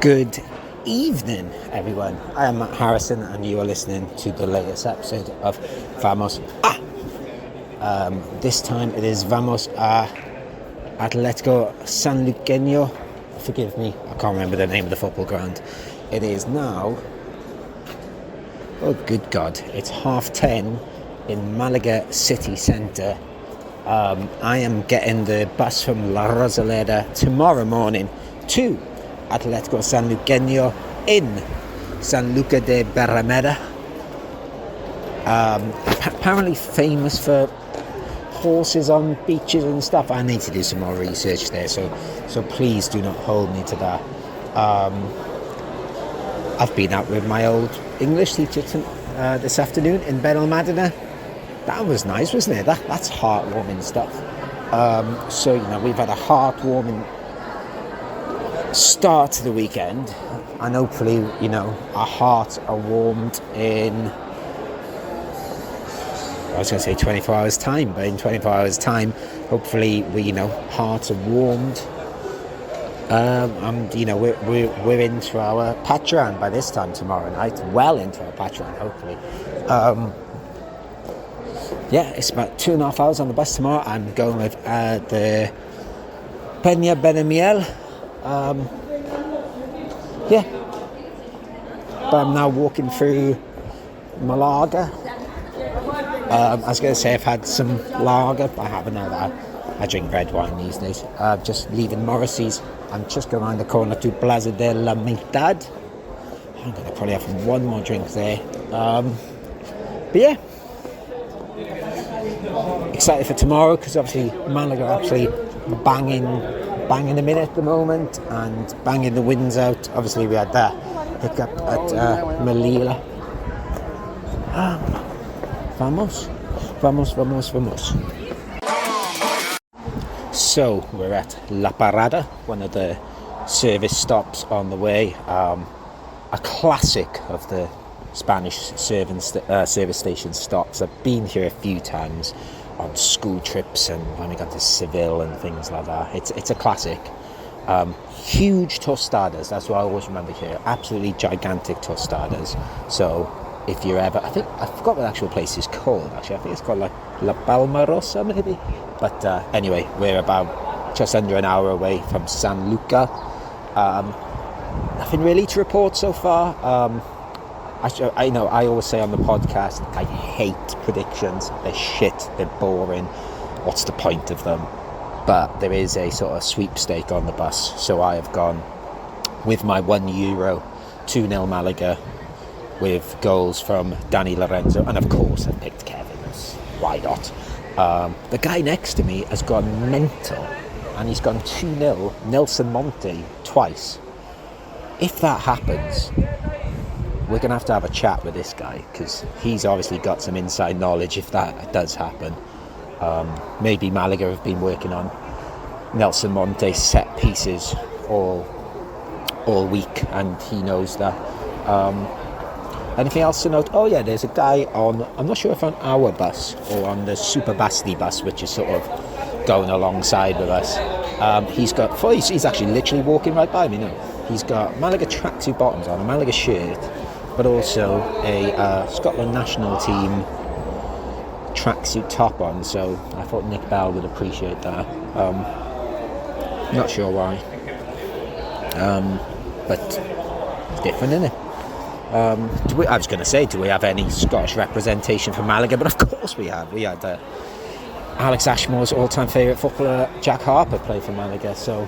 Good evening, everyone. I am Matt Harrison, and you are listening to the latest episode of Vamos A. This time it is Vamos A Atletico Sanluqueño. Forgive me, I can't remember the name of the football ground. It is now, oh good God, it's 10:30 in Malaga city centre. I am getting the bus from La Rosaleda tomorrow morning to Atletico Sanluqueño in Sanlucar de Barrameda. Apparently famous for horses on beaches and stuff. I need to do some more research there, so please do not hold me to that. I've been out with my old English teacher this afternoon in Ben El Madina. That was nice, wasn't it? That's heartwarming stuff. So we've had a heartwarming start to the weekend, and hopefully our hearts are warmed in, I was going to say 24 hours time, but in 24 hours time hopefully hearts are warmed, and we're into our Patreon by this time tomorrow night, well into our Patreon hopefully. It's about 2.5 hours on the bus tomorrow. I'm going with the Peña Benamiel. But I'm now walking through Malaga. I was going to say I've had some lager, but I haven't had that. I drink red wine these days. Just leaving Morrissey's. I'm just going around the corner to Plaza de la Mitad. I'm going to probably have one more drink there. Excited for tomorrow, because obviously Malaga are actually banging them in at the moment and banging the winds out. Obviously we had that hiccup at Melilla. Vamos. So we're at La Parada, one of the service stops on the way. A classic of the Spanish service station stops. I've been here a few times on school trips and when we got to Seville and things like that. It's a classic. Huge tostadas, that's what I always remember here. Absolutely gigantic tostadas. So if you're ever, I forgot what the actual place is called actually. I think it's called like La Palmarosa maybe. But anyway, we're about just under an hour away from Sanlucar. Nothing really to report so far. I know I always say on the podcast, I hate predictions. They're shit, they're boring. What's the point of them? But there is a sort of sweepstake on the bus. So I have gone with my €1, 2-0 Malaga, with goals from Danny Lorenzo. And of course I picked Kevin. Why not? The guy next to me has gone mental. And he's gone 2-0 Nelson Monte twice. If that happens, we're going to have a chat with this guy, because he's obviously got some inside knowledge if that does happen. Maybe Malaga have been working on Nelson Monte set pieces all week and he knows that. Anything else to note? Oh yeah, there's a guy on, I'm not sure if on our bus or on the Super Basti bus, which is sort of going alongside with us. He's actually literally walking right by me now. He's got Malaga tracksuit bottoms on, a Malaga shirt, but also a Scotland national team tracksuit top on, so I thought Nick Bell would appreciate that. Not sure why, but it's different, isn't it? I was going to say, do we have any Scottish representation for Malaga? But of course we have. We had Alex Ashmore's all-time favourite footballer, Jack Harper, play for Malaga, so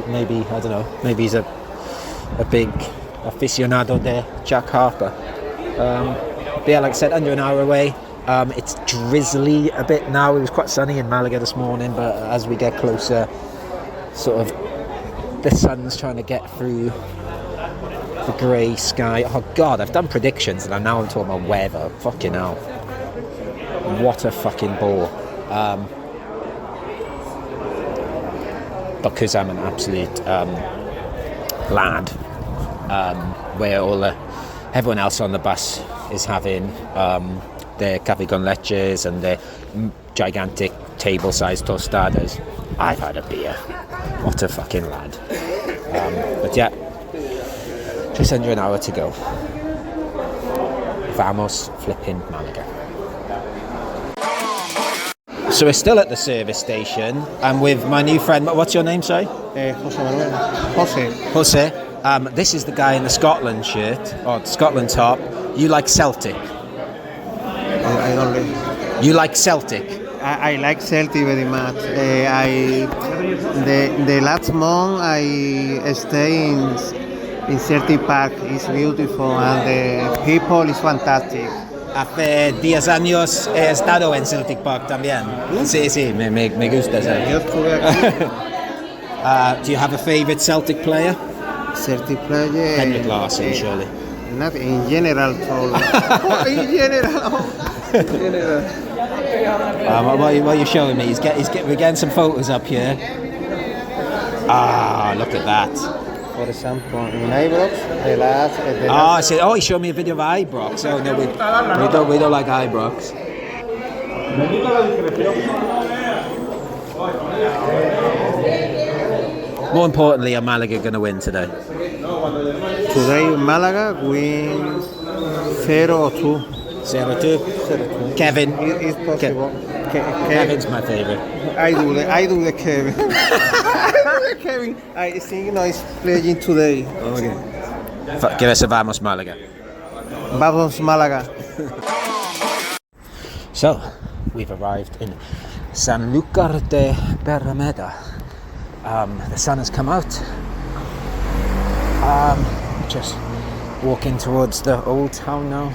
maybe, I don't know, maybe he's a big aficionado there, Jack Harper. But yeah, like I said, under an hour away. It's drizzly a bit now. It was quite sunny in Malaga this morning, but as we get closer, sort of the sun's trying to get through the grey sky. Oh God, I've done predictions and now I'm talking about weather. Fucking hell. What a fucking bore. Because I'm an absolute lad, where everyone else on the bus is having their café con leches and their gigantic table-sized tostadas. I've had a beer. What a fucking lad. But yeah, Just under an hour to go. Vamos flipping Malaga. So we're still at the service station. I'm with my new friend. What's your name, sorry? Jose Manuel. Jose. Jose. This is the guy in the Scotland shirt, or Scotland top. You like Celtic? I don't really. You like Celtic? I like Celtic very much. The last month I stay in Celtic Park. It's beautiful and the people is fantastic. Hace 10 años he estado en Celtic Park también. Sí, sí, me gusta. Yo estuve aquí. Do you have a favourite Celtic player? Celtic player. Henrik Larsson, surely. Not in general, in general. What are you showing me? We're getting some photos up here. Ah, look at that. For example, in Ibrox, the last. I see. Oh, he showed me a video of Ibrox. Oh no, we don't like Ibrox. More importantly, are Malaga going to win today? Today, Malaga win 0-2. 0-2. Kevin. It's possible. Kevin's my favourite. I do the Kevin. Kevin. I think he's playing today. Okay. Give us a Vamos Malaga. Vamos Malaga. So, we've arrived in Sanlucar de Berrameda. The sun has come out. Just walking towards the old town now.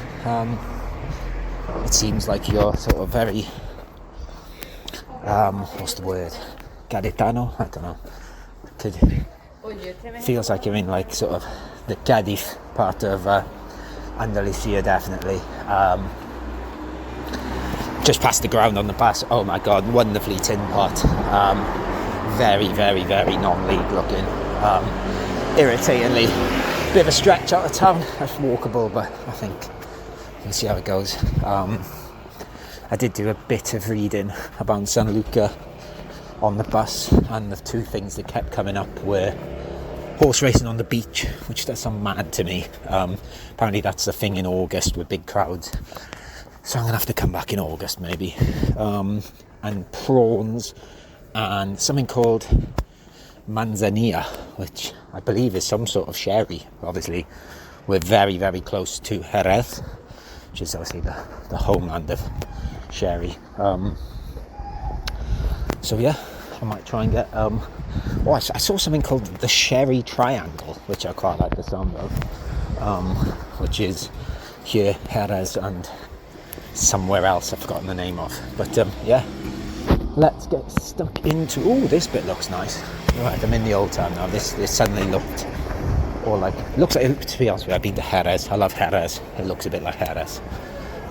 It seems like you're sort of very, what's the word? Gaditano? I don't know. Feels like you're in like sort of the Cadiz part of Andalusia, definitely. Just past the ground on the bus. Oh my god, wonderfully tinpot. Very, very, very non-league looking. Irritatingly, bit of a stretch out of town. That's walkable, but I think we'll see how it goes. I did do a bit of reading about Sanlucar on the bus, and the two things that kept coming up were horse racing on the beach, which does sound mad to me. Apparently that's the thing in August with big crowds, so I'm gonna have to come back in August maybe. And prawns and something called manzanilla, which I believe is some sort of sherry. Obviously we're very, very close to Jerez, which is obviously the homeland of sherry. So yeah, I might try and get I saw something called the Sherry Triangle, which I quite like the sound of, which is here, Jerez, and somewhere else I've forgotten the name of. But yeah, let's get stuck into. Oh, this bit looks nice. Right, I'm in the old town now. This suddenly looked, or like, looks like, to be honest with you, I've been to Jerez. I love Jerez. It looks a bit like Jerez,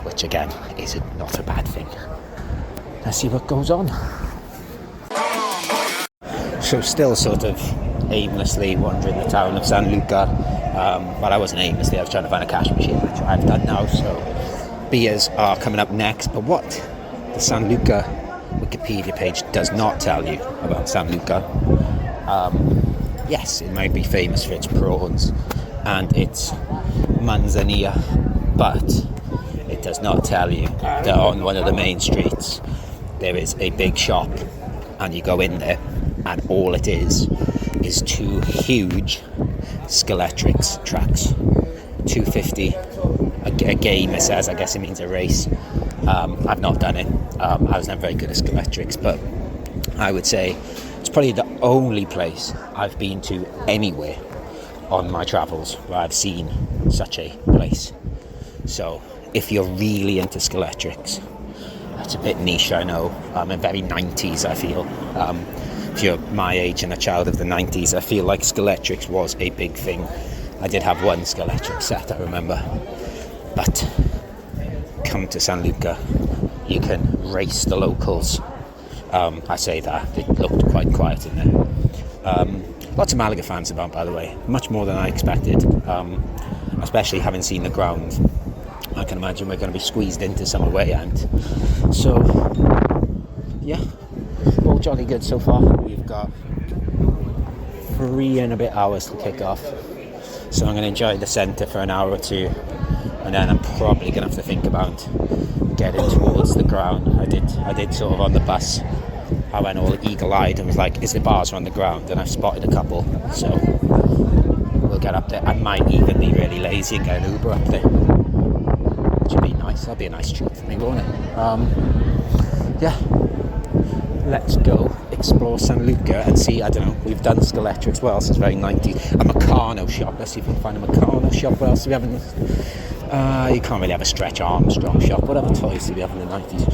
which again is not a bad thing. Let's see what goes on. So still sort of aimlessly wandering the town of Sanlucar. Well, I wasn't aimlessly, I was trying to find a cash machine, which I've done now, so beers are coming up next. But what the Sanlucar Wikipedia page does not tell you about Sanlucar, yes, it might be famous for its prawns and its manzanilla, but it does not tell you that on one of the main streets there is a big shop, and you go in there and all it is two huge Skeletrix tracks. 250 a game, it says. I guess it means a race. I've not done it. I was never very good at Skeletrix, but I would say it's probably the only place I've been to anywhere on my travels where I've seen such a place. So if you're really into Skeletrix, it's a bit niche, I know. I'm very 90s, I feel. If you're my age and a child of the 90s, I feel like Skeletrix was a big thing. I did have one Skeletrix set, I remember. But come to Sanlucar, you can race the locals. I say that, it looked quite quiet in there. Lots of Malaga fans about, by the way, much more than I expected, especially having seen the ground. I can imagine we're going to be squeezed into some away end. So, yeah, all jolly good so far. We've got 3 and a bit hours to kick off. So I'm going to enjoy the centre for an hour or two, and then I'm probably going to have to think about getting towards the ground. I did sort of on the bus. I went all eagle-eyed and was like, is the bars on the ground? And I've spotted a couple, so we'll get up there. I might even be really lazy and get an Uber up there, which would be nice. That'd be a nice treat for me, won't it? Yeah, let's go explore Sanlucar and see. I don't know, we've done Skeletrics. What else is very 90s? A Meccano shop. Let's see if we can find a Meccano shop. What else do we have in this? You can't really have a Stretch Armstrong shop. What other toys do we have in the 90s?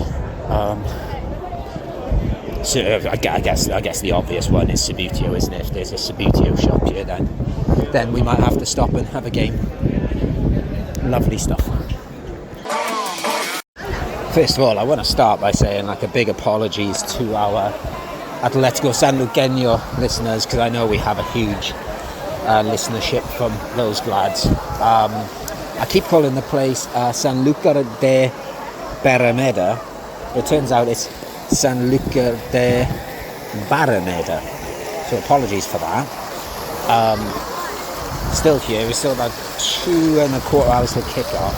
So I guess the obvious one is Subbuteo, isn't it? If there's a Subbuteo shop here, then we might have to stop and have a game. Lovely stuff. First of all, I want to start by saying a big apologies to our Atletico Sanluqueño listeners, because I know we have a huge listenership from those lads. I keep calling the place Sanlucar de Berrameda. It turns out it's Sanlucar de Barrameda. So apologies for that. Still here. We're still about 2.25 hours till kick-off.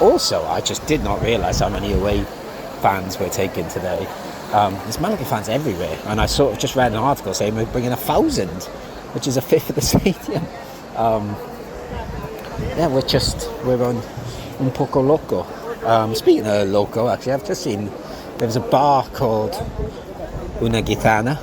Also, I just did not realise how many away fans we're taking today. There's Malaga fans everywhere, and I sort of just read an article saying we're bringing 1,000, which is a fifth of the stadium. Yeah, we're on un poco loco. Speaking of loco, actually, I've just seen there's a bar called Una Gitana,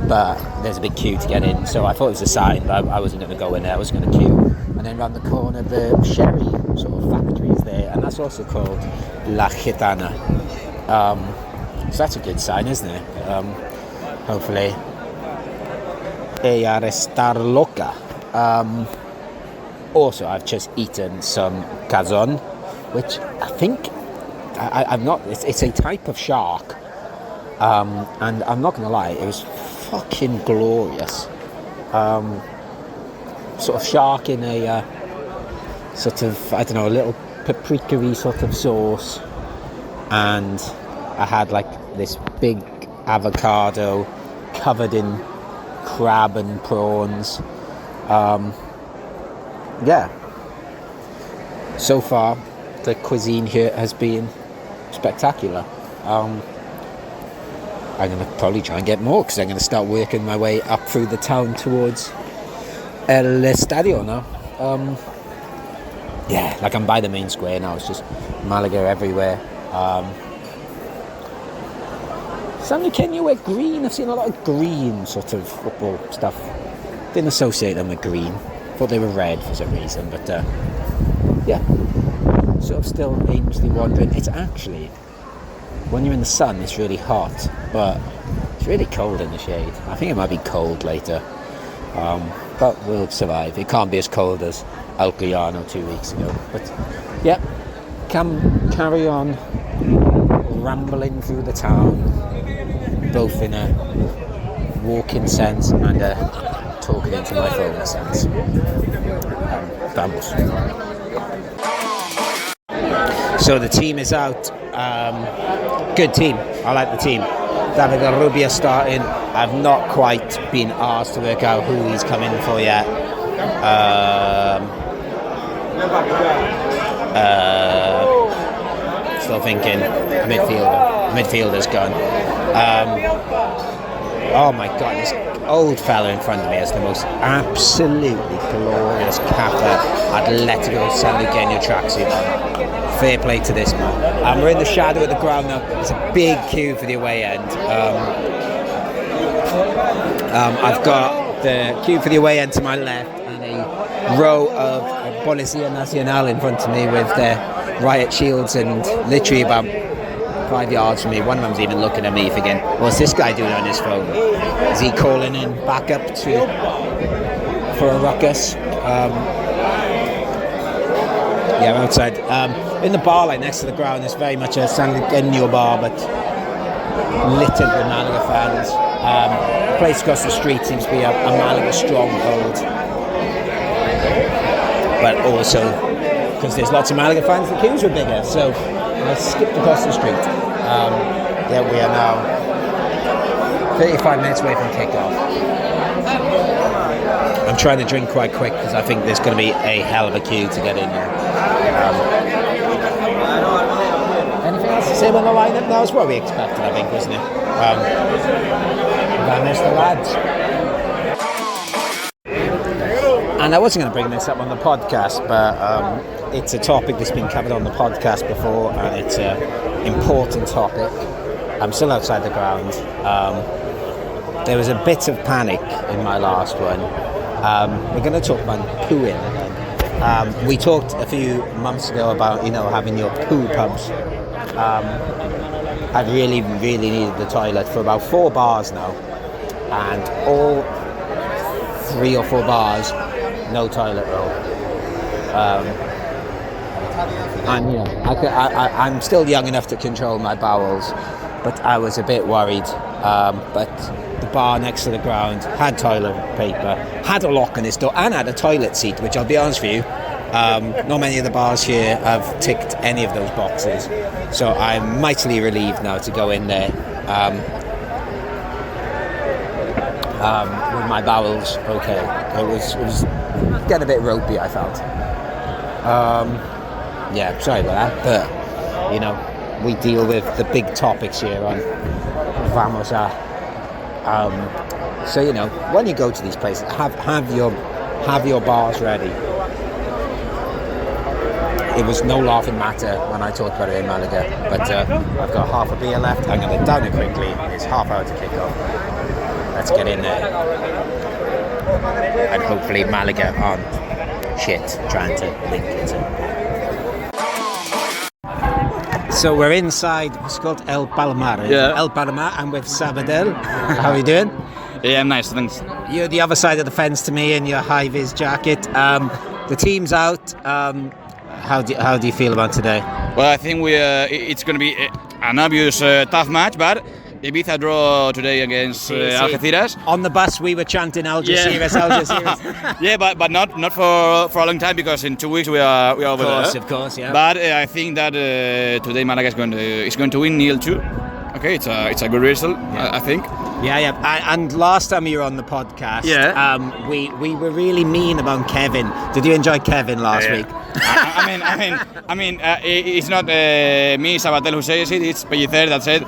but there's a big queue to get in, so I thought it was a sign, but I wasn't going to go in there. I was going to queue. And then round the corner, the sherry sort of factory is there, and that's also called La Gitana. So that's a good sign, isn't it? Hopefully. Ella estar loca. Also, I've just eaten some cazón, which I think I'm not. It's a type of shark, and I'm not gonna lie, it was fucking glorious. Sort of shark in a sort of, I don't know, a little paprika-y sort of sauce, and I had this big avocado covered in crab and prawns. Yeah. So far, the cuisine here has been spectacular. I'm going to probably try and get more, because I'm going to start working my way up through the town towards El Estadio now. Yeah, I'm by the main square now. It's just Malaga everywhere. Sanluqueño wear green. I've seen a lot of green sort of football stuff. Didn't associate them with green. Thought they were red for some reason, but yeah, sort of still aimlessly wandering. It's actually, when you're in the sun, it's really hot, but it's really cold in the shade. I think it might be cold later, but we'll survive. It can't be as cold as Alcoyano 2 weeks ago, but yeah, carry on rambling through the town, both in a walking sense and a talking into my phone sense. Vamos. So the team is out. Good team. I like the team. David Rubia starting. I've not quite been asked to work out who he's coming for yet. Still thinking midfielder. Midfielder's gone. Oh my God, this old fella in front of me has the most absolutely glorious Kappa Atletico Sanluqueño tracksuit. Fair play to this man. We're in the shadow of the ground now. There's a big queue for the away end. I've got the queue for the away end to my left and a row of Policía Nacional in front of me with their riot shields, and literally about 5 yards from me, one of them's even looking at me thinking, what's this guy doing on his phone? Is he calling in backup for a ruckus? Yeah, I'm outside. In the bar next to the ground, it's very much a Sanluqueño bar, but littered with Malaga fans. The place across the street seems to be a Malaga stronghold, but also because there's lots of Malaga fans, the queues were bigger, so I skipped across the street. Yeah, we are now 35 minutes away from kick-off. I'm I'm trying to drink quite quick because I think there's going to be a hell of a queue to get in there. Anything else to say about the lineup? That was what we expected, I think, wasn't it? Then there's the lads. And I wasn't going to bring this up on the podcast, but it's a topic that's been covered on the podcast before, and it's an important topic. I'm still outside the ground. There was a bit of panic in my last one. We're going to talk about pooing again. We talked a few months ago about, having your poo pubs. I really, really needed the toilet for about 4 bars now, and all 3 or 4 bars, no toilet roll. And I'm still young enough to control my bowels, but I was a bit worried. But the bar next to the ground had toilet paper, had a lock on its door, and had a toilet seat, which I'll be honest with you, not many of the bars here have ticked any of those boxes. So I'm mightily relieved now to go in there with my bowels okay. It was getting a bit ropey, I felt. Sorry about that, but we deal with the big topics here on Vamos a. So when you go to these places, have your bars ready. It was no laughing matter when I talked about it in Malaga, but I've got half a beer left. I'm going to down it quickly. It's half hour to kick off. Let's get in there, and hopefully Malaga aren't shit trying to link it. So we're inside what's called El Palmar. Yeah. El Palmar. I'm with Sabadell. How are you doing? Yeah, I'm nice, thanks. You're the other side of the fence to me in your high-vis jacket. The team's out. How do you feel about today? Well, I think it's going to be an obvious tough match, but Ibiza draw today against Algeciras. On the bus, we were chanting Algeciras, Algeciras. Yeah, but not for a long time, because in 2 weeks we are over there. Of course, yeah. But I think that today Malaga is going to win 0-2. Okay, it's a good result, yeah. I think. Yeah. And last time you were on the podcast, we were really mean about Kevin. Did you enjoy Kevin last week? I mean, it's not me, Sabatel, who says it. It's Pellicer that said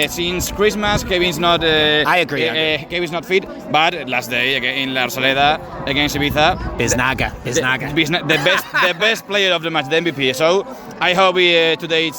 since Christmas, Kevin's not. I agree. Kevin's not fit, but last day in La Rosaleda against Ibiza, Biznaga, the best player of the match, the MVP. So I hope today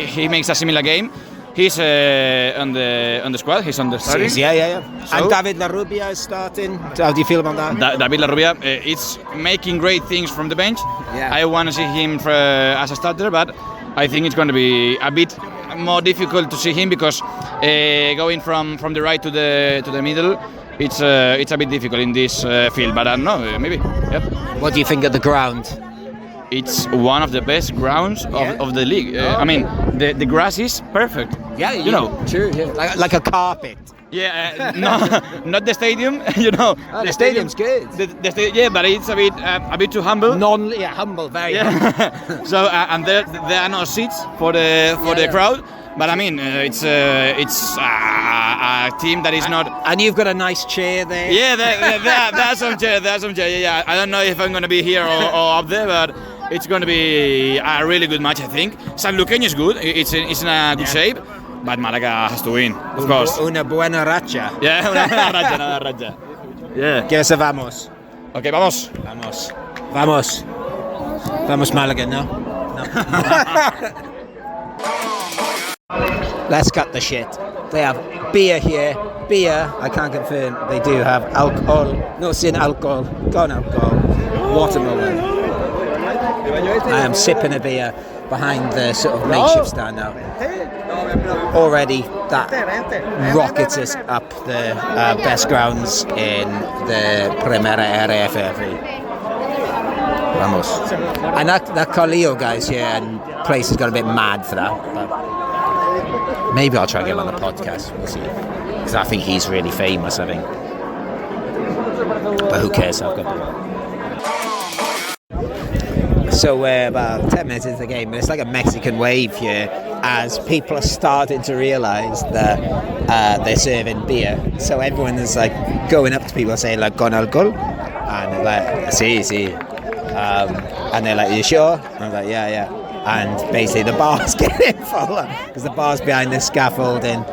he makes a similar game. He's on the squad. He's on the starting. Yeah. So, and David Larrubia is starting. How do you feel about that? David Larrubia is making great things from the bench. Yeah. I want to see him as a starter, but I think it's going to be a bit more difficult to see him because going from the right to the middle, it's a bit difficult in this field. But I don't know, maybe. Yep. What do you think of the ground? It's one of the best grounds of the league. I mean, the grass is perfect. Yeah, true. Yeah. Like a carpet. Yeah, not the stadium. The stadium's good. But it's a bit too humble. Humble, very. Yeah. Humble. So and there are no seats for the crowd. But I mean, it's a team that is not. And you've got a nice chair there. Yeah, there's some chair. Yeah, I don't know if I'm going to be here or up there, but it's going to be a really good match, I think. Sanlucar is good. It's in a good shape. But Malaga has to win, of course. Una buena racha. Yeah, una racha. Yeah. Que se vamos. Okay, vamos. Vamos Malaga, no? Let's cut the shit. They have beer here. Beer, I can't confirm. They do have alcohol. No, sin alcohol. Gone alcohol. Watermelon. I am sipping a beer behind the sort of makeshift stand now. Already that rockets us up the best grounds in the Primera RFF. Vamos. And that Carlillo guy's here and place has got a bit mad for that. But maybe I'll try to get him on the podcast. We'll see. Because I think he's really famous, I think. But who cares? I've got the So we're about 10 minutes into the game, and it's like a Mexican wave here as people are starting to realise that they're serving beer. So everyone is like going up to people saying like "con alcohol," and they're like "sí, sí," and they're like "you sure?" And I'm like "yeah." And basically the bar's getting full because the bar's behind this scaffolding.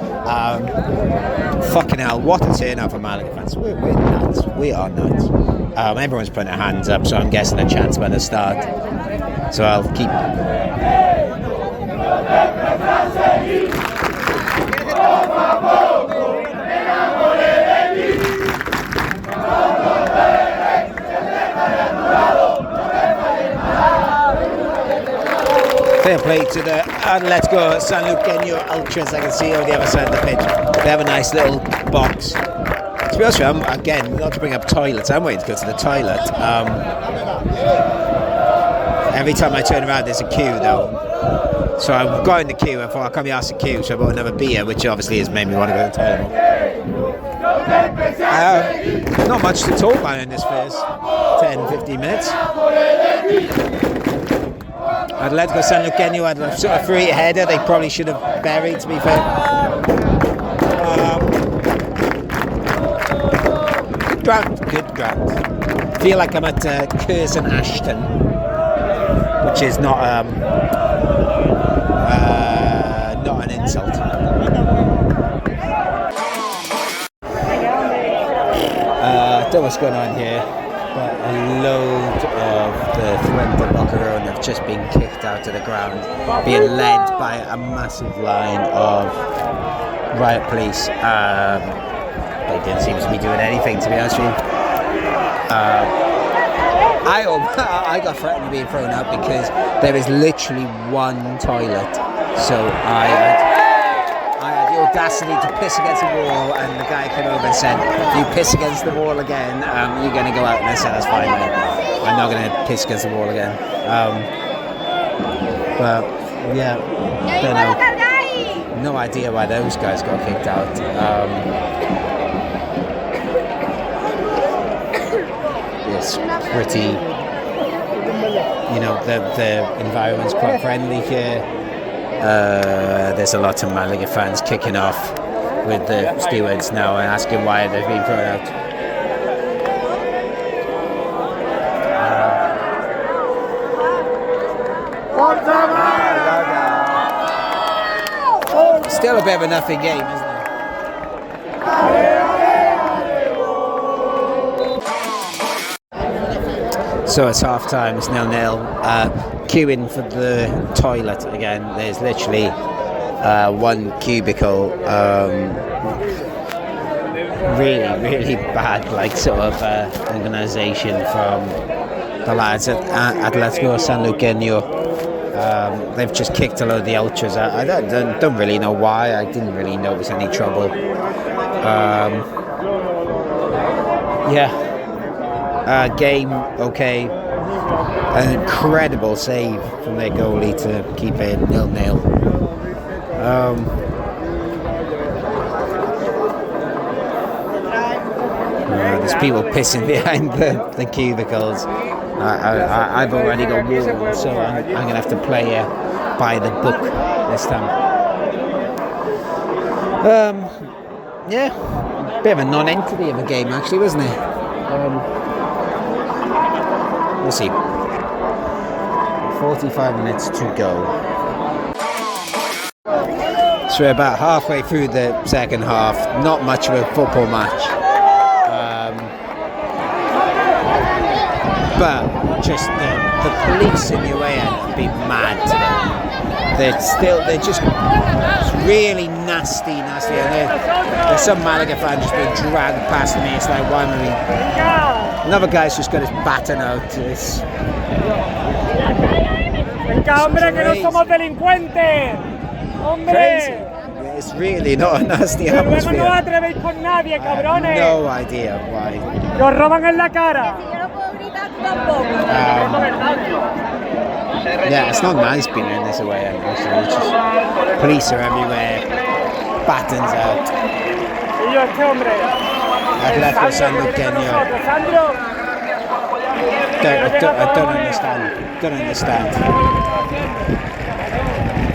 Fucking hell, what a turnout for Malaga fans. We're nuts. We are nuts. Everyone's putting their hands up, so I'm guessing a chance by the start. So I'll keep... Fair play to the let's go Sanlucar ultras. I can see on the other side of the pitch. They have a nice little box. To be honest with you, again, not to bring up toilets, I'm waiting to go to the toilet. Every time I turn around there's a queue though. So I got in the queue and thought I can't be asked a queue, so I bought another beer, which obviously has made me want to go to the toilet. Not much to talk about in this first 10-15 minutes. Atletico Sanluqueño had a sort of free header they probably should have buried, to be fair. Good ground. Feel like I'm at Curzon Ashton, which is not an insult. Don't know what's going on here, but a load of the Fuente Boquerón have just been kicked out of the ground, being led by a massive line of riot police. They didn't seem to be doing anything, to be honest with you. I got threatened of being thrown out because there is literally one toilet. So I had the audacity to piss against the wall, and the guy came over and said, "If you piss against the wall again, you're going to go out." And I said, "That's fine, mate. I'm not going to piss against the wall again." But yeah, don't know. No idea why those guys got kicked out. It's pretty, the environment's quite friendly here. There's a lot of Malaga fans kicking off with the stewards now and asking why they've been thrown out. Still a bit of a nothing game, isn't it? So it's half time, it's 0-0. Queuing for the toilet again. There's literally one cubicle. Really bad, sort of organisation from the lads at Atletico Sanluqueño. They've just kicked a load of the ultras out. I don't really know why. I didn't really notice any trouble. Game okay. An incredible save from their goalie to keep it 0-0. There's people pissing behind the cubicles. I've already got warned, so I'm going to have to play by the book this time. Bit of a non-entity of a game actually, wasn't it? We'll see. 45 minutes to go. So we're about halfway through the second half. Not much of a football match. But just the police in the away end have been mad today. They're just really nasty. And there's some Malaga fans just being dragged past me. It's like, why am I being... Another guy's just got his baton out. It's crazy. It's really not a nasty atmosphere. I have no idea why. It's not nice being in this away end. It's just police are everywhere, batons out. Atletico Sanluqueño don't understand. Don't understand.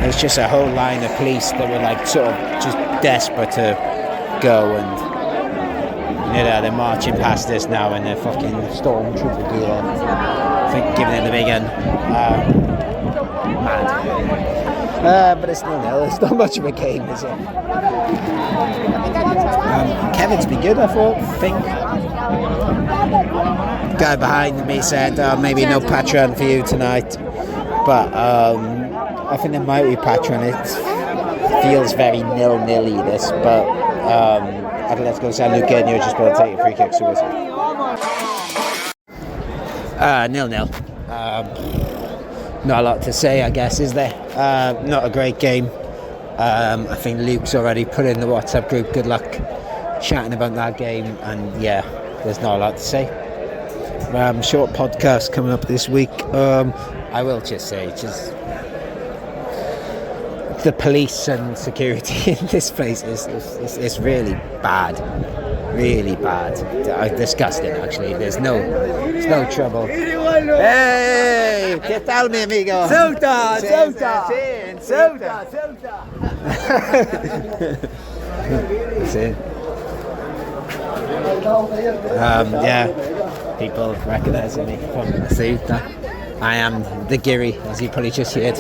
There's just a whole line of police that were like sort of just desperate to go, and they're marching past us now in their fucking stormtrooper gear. I think giving it the big one. Mad. But it's 0-0. It's not much of a game, is it? Kevin's been good, I think. Guy behind me said, maybe no Patreon for you tonight. But I think there might be Patreon. It feels very 0-0-y, this. But let's go Sanlucar, and you're just going to take a free kick. So 0-0. Not a lot to say, I guess, is there? Not a great game. I think Luke's already put in the WhatsApp group, good luck chatting about that game, and yeah, there's not a lot to say. Short podcast coming up this week. I will just say, the police and security in this place is really bad. Really bad. Disgusting, actually. There's no trouble. Hey, ¿qué tal, mi amigo? Celta. That's it. Yeah, people recognising me from Ceuta. I am the Giri, as you probably just heard.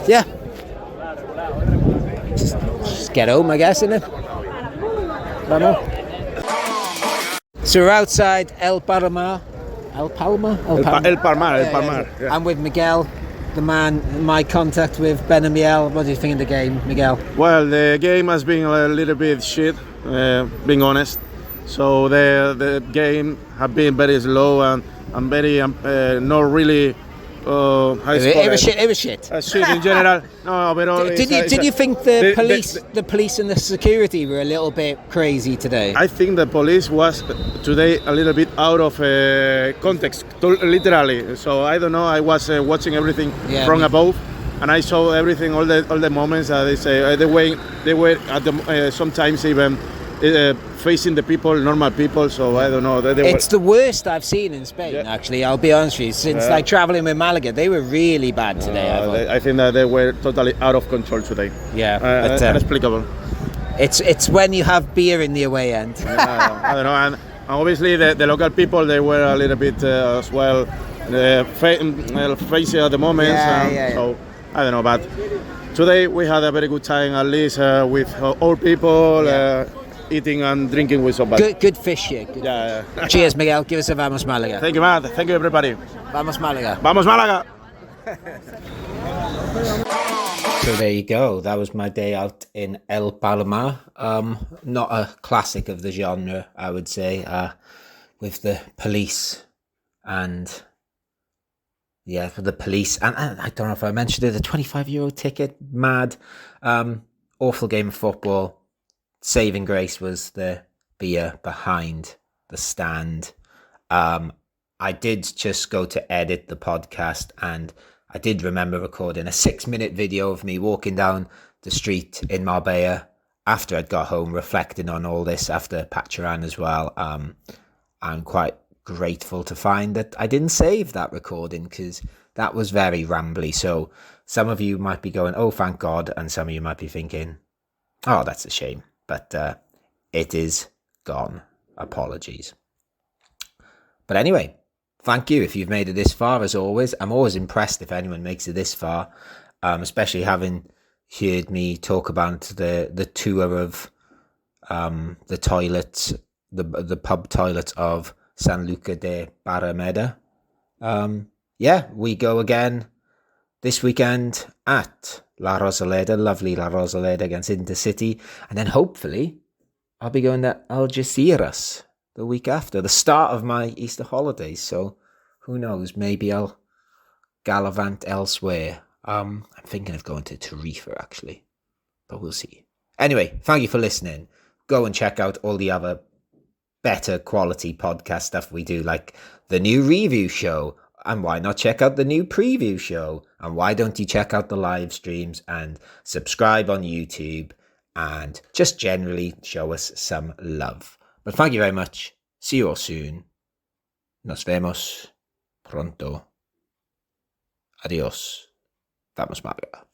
Yeah. Just get home, I guess, innit? So we're outside El Palmar. El Palmar. Yeah. I'm with Miguel, the man, my contact with Ben and Miguel. What do you think of the game, Miguel? Well, the game has been a little bit shit, being honest. So the game have been very slow and very not really. It was shit. Shit in general. No, overall. Did you think the police and the security were a little bit crazy today? I think the police was today a little bit out of context, literally. So I don't know. I was watching everything from above, and I saw everything, all the moments. They say the way they were at sometimes even. Facing the people, normal people, so I don't know. It's the worst I've seen in Spain, actually, I'll be honest with you. Since like travelling with Malaga, they were really bad today. I think that they were totally out of control today. Yeah, inexplicable. It's when you have beer in the away end. I don't know, and obviously the local people, they were a little bit as well facing at the moment. So I don't know, but today we had a very good time, at least with old people. Eating and drinking with somebody. Good fish here. Yeah. Cheers, Miguel. Give us a Vamos Malaga. Thank you, man. Thank you, everybody. Vamos Malaga. Vamos Malaga. So there you go. That was my day out in El Palmar. Not a classic of the genre, I would say, with the police and I don't know if I mentioned it, the 25-euro ticket, mad. Awful game of football. Saving grace was the beer behind the stand. I did just go to edit the podcast, and I did remember recording a 6-minute video of me walking down the street in Marbella after I'd got home, reflecting on all this after Patcheran as well. I'm quite grateful to find that I didn't save that recording, because that was very rambly. So some of you might be going, oh, thank God, and some of you might be thinking, oh, that's a shame. But it is gone. Apologies. But anyway, thank you if you've made it this far, as always. I'm always impressed if anyone makes it this far, especially having heard me talk about the tour of the toilets, the pub toilets of Sanlucar de Barrameda. We go again this weekend at La Rosaleda, lovely La Rosaleda against Intercity, and then hopefully I'll be going to Algeciras the week after, the start of my Easter holidays. So who knows, maybe I'll gallivant elsewhere. I'm thinking of going to Tarifa actually, but we'll see. Anyway, thank you for listening. Go and check out all the other better quality podcast stuff we do, like the new review show. And why not check out the new preview show? And why don't you check out the live streams and subscribe on YouTube and just generally show us some love? But thank you very much. See you all soon. Nos vemos pronto. Adiós. Vamos, Malaga.